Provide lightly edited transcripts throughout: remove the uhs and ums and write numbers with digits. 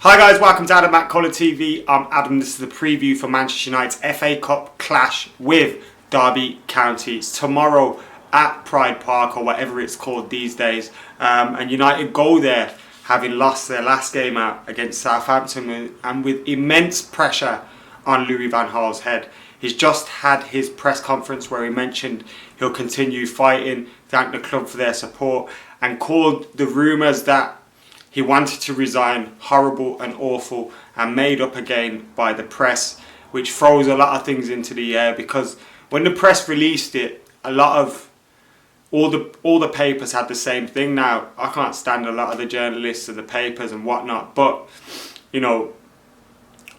Hi guys, welcome to Adam McKola TV. I'm Adam. This is the preview for Manchester United's FA Cup clash with Derby County. It's tomorrow at Pride Park, or whatever it's called these days. And United go there having lost their last game out against Southampton and with immense pressure on Louis van Gaal's head. He's just had his press conference where he mentioned he'll continue fighting, thanked the club for their support, and called the rumours that he wanted to resign horrible and awful and made up again by the press, which throws a lot of things into the air, because when the press released it, a lot of all the papers had the same thing. Now, I can't stand a lot of the journalists and the papers and whatnot, but you know,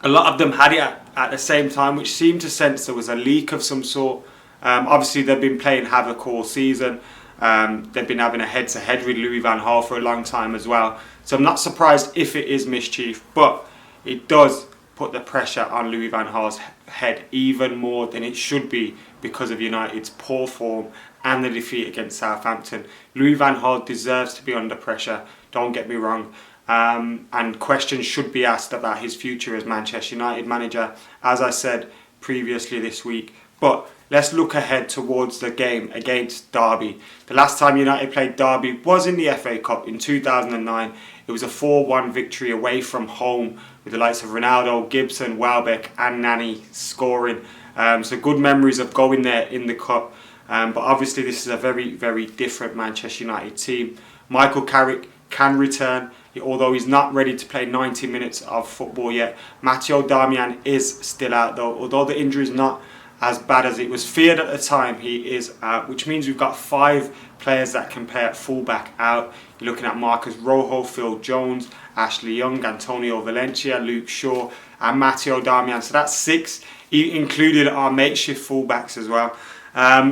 a lot of them had it at the same time, which seemed to sense there was a leak of some sort. Obviously, they've been playing havoc all season. They've been having a head-to-head with Louis van Gaal for a long time as well. So I'm not surprised if it is mischief, but it does put the pressure on Louis van Gaal's head even more than it should be because of United's poor form and the defeat against Southampton. Louis van Gaal deserves to be under pressure, don't get me wrong. And questions should be asked about his future as Manchester United manager, as I said previously this week. But let's look ahead towards the game against Derby. The last time United played Derby was in the FA Cup in 2009. It was a 4-1 victory away from home with the likes of Ronaldo, Gibson, Welbeck and Nani scoring. So good memories of going there in the Cup. But obviously this is a very, very different Manchester United team. Michael Carrick can return, although he's not ready to play 90 minutes of football yet. Matteo Darmian is still out though, although the injury is not as bad as it was feared at the time. He is out, which means we've got 5 players that can play at fullback out. You're looking at Marcus Rojo, Phil Jones, Ashley Young, Antonio Valencia, Luke Shaw and Matteo Darmian. So that's 6. He included our makeshift fullbacks as well,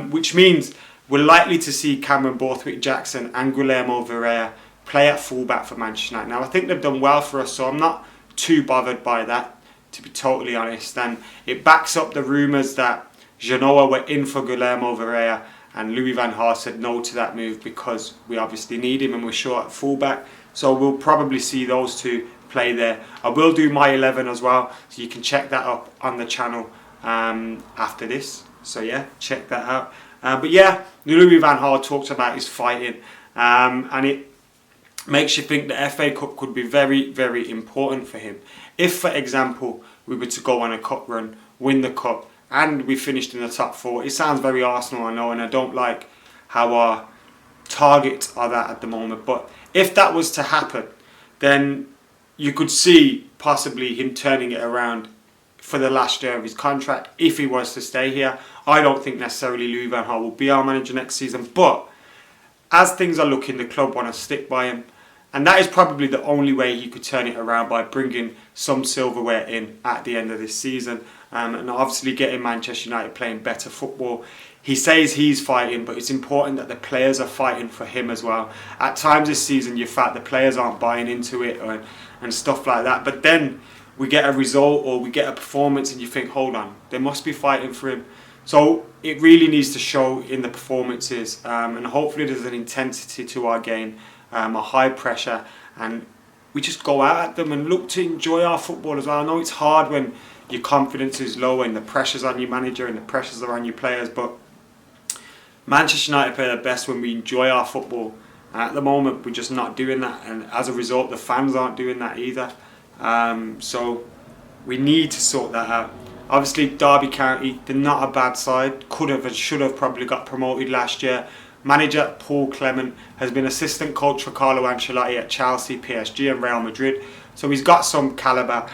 which means we're likely to see Cameron Borthwick-Jackson and Guillermo Viera play at fullback for Manchester United. Now I think they've done well for us, so I'm not too bothered by that, to be totally honest. And it backs up the rumours that Genoa were in for Guillermo Viera and Louis van Gaal said no to that move because we obviously need him and we're short at fullback. So we'll probably see those two play there. I will do my 11 as well, so you can check that up on the channel after this. So yeah, check that out. But yeah, Louis van Gaal talks about his fighting, and it makes you think the FA Cup could be very, very important for him. If, for example, we were to go on a cup run, win the cup, and we finished in the top 4, it sounds very Arsenal, I know, and I don't like how our targets are that at the moment. But if that was to happen, then you could see possibly him turning it around for the last year of his contract if he was to stay here. I don't think necessarily Louis van Gaal will be our manager next season, but as things are looking, the club want to stick by him. And that is probably the only way he could turn it around, by bringing some silverware in at the end of this season. And obviously getting Manchester United playing better football. He says he's fighting, but it's important that the players are fighting for him as well. At times this season you felt the players aren't buying into it and stuff like that. But then we get a result or we get a performance and you think, hold on, they must be fighting for him. So it really needs to show in the performances, and hopefully there's an intensity to our game, a high pressure, and we just go out at them and look to enjoy our football as well. I know it's hard when your confidence is low and the pressure's on your manager and the pressures are on your players, but Manchester United play their best when we enjoy our football. And at the moment we're just not doing that, and as a result the fans aren't doing that either. So we need to sort that out. Obviously Derby County, they're not a bad side, could have and should have probably got promoted last year. Manager Paul Clement has been assistant coach for Carlo Ancelotti at Chelsea, PSG and Real Madrid, so he's got some calibre.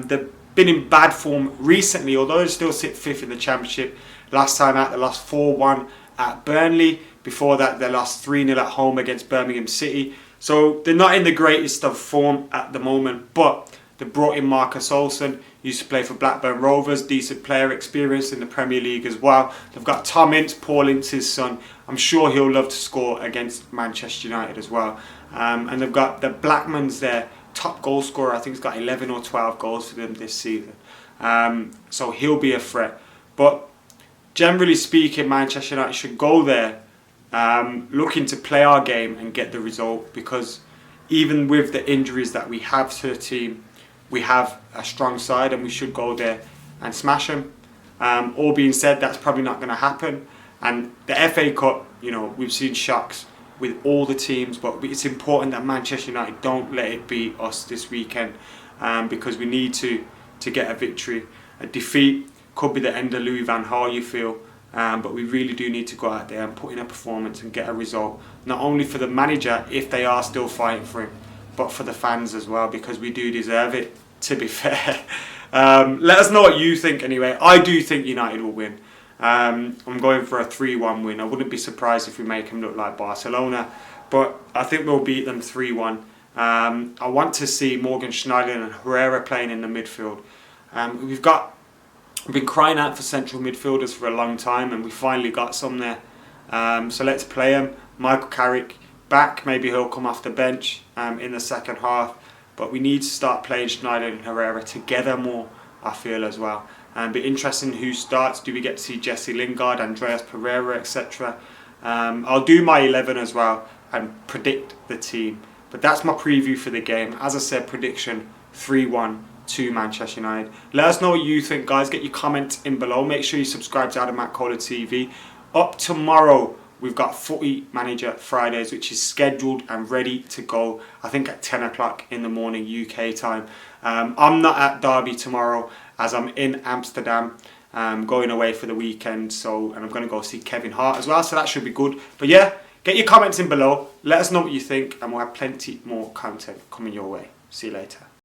They've been in bad form recently, although they still sit 5th in the Championship. Last time out they lost 4-1 at Burnley. Before that they lost 3-0 at home against Birmingham City. So they're not in the greatest of form at the moment, but they brought in Marcus Olsen, used to play for Blackburn Rovers, decent player, experience in the Premier League as well. They've got Tom Ince, Paul Ince's son. I'm sure he'll love to score against Manchester United as well. And they've got the Blackman's there, top goal scorer. I think he's got 11 or 12 goals for them this season. So he'll be a threat. But generally speaking, Manchester United should go there looking to play our game and get the result, because even with the injuries that we have to the team, we have a strong side and we should go there and smash them. All being said, that's probably not going to happen. And the FA Cup, we've seen shocks with all the teams, but it's important that Manchester United don't let it be us this weekend, because we need to get a victory. A defeat could be the end of Louis van Gaal, you feel, but we really do need to go out there and put in a performance and get a result, not only for the manager if they are still fighting for him, but for the fans as well, because we do deserve it, to be fair. Let us know what you think anyway. I do think United will win. I'm going for a 3-1 win. I wouldn't be surprised if we make them look like Barcelona, but I think we'll beat them 3-1. I want to see Morgan Schneider and Herrera playing in the midfield. We've been crying out for central midfielders for a long time, and we finally got some there. So let's play them. Michael Carrick back. Maybe he'll come off the bench in the second half. But we need to start playing Schneider and Herrera together more, I feel, as well. And be interesting who starts. Do we get to see Jesse Lingard, Andreas Pereira, etc.? I'll do my 11 as well and predict the team. But that's my preview for the game. As I said, prediction 3-1 to Manchester United. Let us know what you think, guys. Get your comments in below. Make sure you subscribe to McKola TV. Up tomorrow, we've got Footy Manager Fridays, which is scheduled and ready to go, I think at 10 o'clock in the morning UK time. I'm not at Derby tomorrow as I'm in Amsterdam, going away for the weekend. And I'm going to go see Kevin Hart as well, so that should be good. But yeah, get your comments in below. Let us know what you think, and we'll have plenty more content coming your way. See you later.